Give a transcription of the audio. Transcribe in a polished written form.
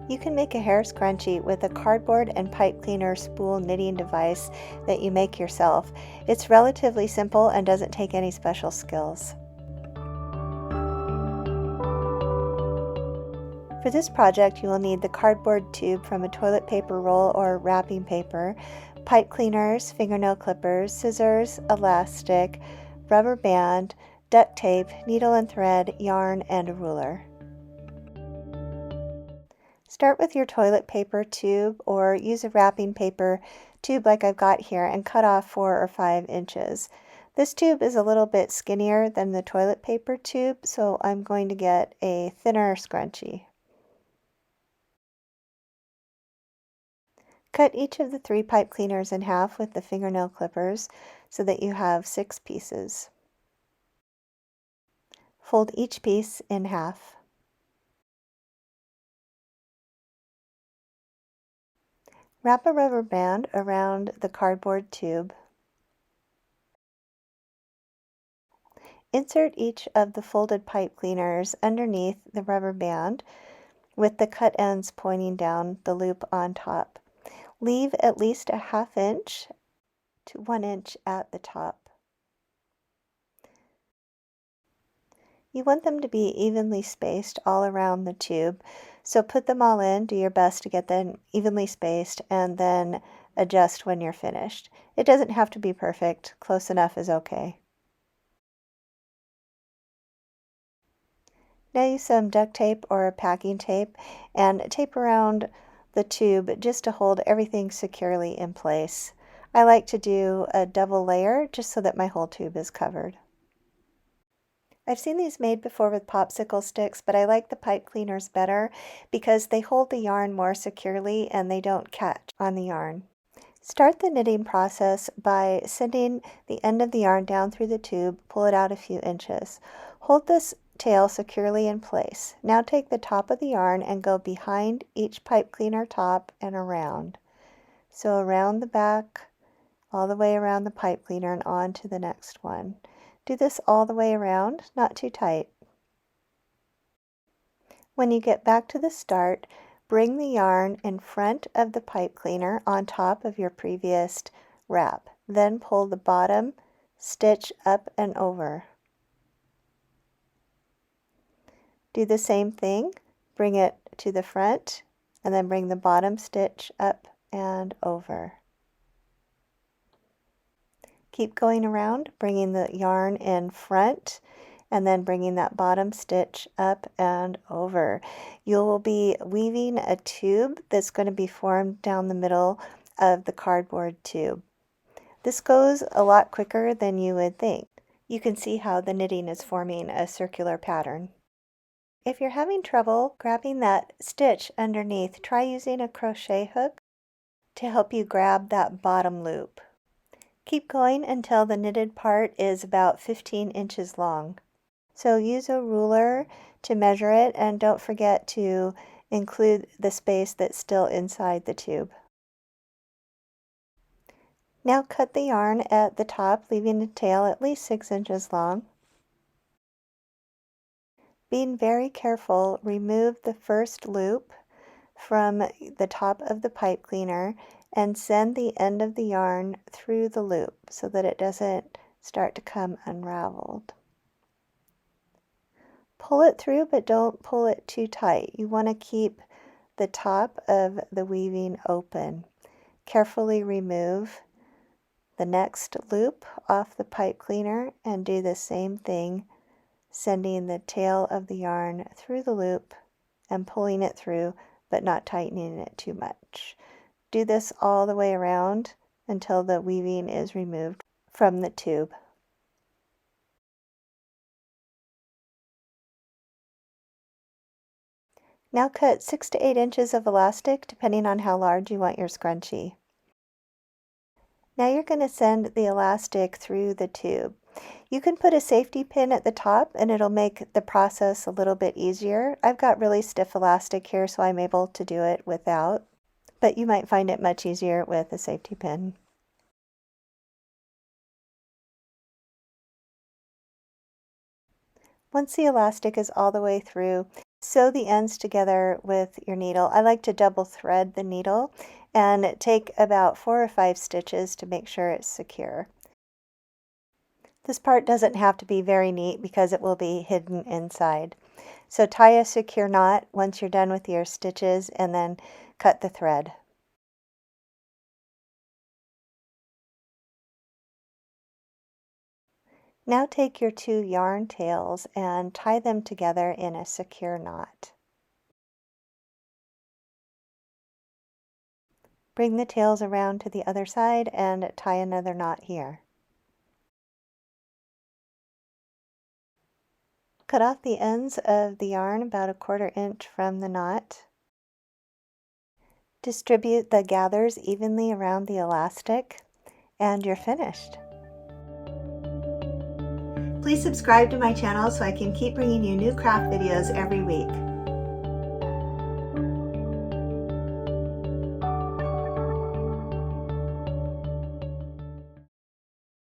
You can make a hair scrunchie with a cardboard and pipe cleaner spool knitting device that you make yourself. It's relatively simple and doesn't take any special skills. For this project, you will need the cardboard tube from a toilet paper roll or wrapping paper, pipe cleaners, fingernail clippers, scissors, elastic, rubber band, duct tape, needle and thread, yarn, and a ruler. Start with your toilet paper tube or use a wrapping paper tube like I've got here and cut off 4 or 5 inches. This tube is a little bit skinnier than the toilet paper tube, so I'm going to get a thinner scrunchie. Cut each of the 3 pipe cleaners in half with the fingernail clippers so that you have 6 pieces. Fold each piece in half. Wrap a rubber band around the cardboard tube. Insert each of the folded pipe cleaners underneath the rubber band with the cut ends pointing down the loop on top. Leave at least a ½ inch to 1 inch at the top. You want them to be evenly spaced all around the tube, so put them all in, do your best to get them evenly spaced, and then adjust when you're finished. It doesn't have to be perfect, close enough is okay. Now use some duct tape or packing tape and tape around the tube just to hold everything securely in place. I like to do a double layer just so that my whole tube is covered. I've seen these made before with popsicle sticks, but I like the pipe cleaners better because they hold the yarn more securely and they don't catch on the yarn. Start the knitting process by sending the end of the yarn down through the tube, pull it out a few inches. Hold this tail securely in place. Now take the top of the yarn and go behind each pipe cleaner top and around. So around the back, all the way around the pipe cleaner and on to the next one. Do this all the way around, not too tight. When you get back to the start, bring the yarn in front of the pipe cleaner on top of your previous wrap. Then pull the bottom stitch up and over. Do the same thing, bring it to the front, and then bring the bottom stitch up and over. Keep going around, bringing the yarn in front, and then bringing that bottom stitch up and over. You will be weaving a tube that's going to be formed down the middle of the cardboard tube. This goes a lot quicker than you would think. You can see how the knitting is forming a circular pattern. If you're having trouble grabbing that stitch underneath, try using a crochet hook to help you grab that bottom loop. Keep going until the knitted part is about 15 inches long. So use a ruler to measure it and don't forget to include the space that's still inside the tube. Now cut the yarn at the top, leaving the tail at least 6 inches long. Being very careful, remove the first loop from the top of the pipe cleaner and send the end of the yarn through the loop so that it doesn't start to come unraveled. Pull it through, but don't pull it too tight. You want to keep the top of the weaving open. Carefully remove the next loop off the pipe cleaner and do the same thing, sending the tail of the yarn through the loop and pulling it through, but not tightening it too much. Do this all the way around until the weaving is removed from the tube. Now cut 6 to 8 inches of elastic depending on how large you want your scrunchie. Now you're going to send the elastic through the tube. You can put a safety pin at the top and it'll make the process a little bit easier. I've got really stiff elastic here, so I'm able to do it without, but you might find it much easier with a safety pin. Once the elastic is all the way through, sew the ends together with your needle. I like to double thread the needle and take about 4 or 5 stitches to make sure it's secure. This part doesn't have to be very neat because it will be hidden inside. So tie a secure knot once you're done with your stitches and then cut the thread. Now take your 2 yarn tails and tie them together in a secure knot. Bring the tails around to the other side and tie another knot here. Cut off the ends of the yarn about a 1/4 inch from the knot. Distribute the gathers evenly around the elastic, and you're finished. Please subscribe to my channel so I can keep bringing you new craft videos every week.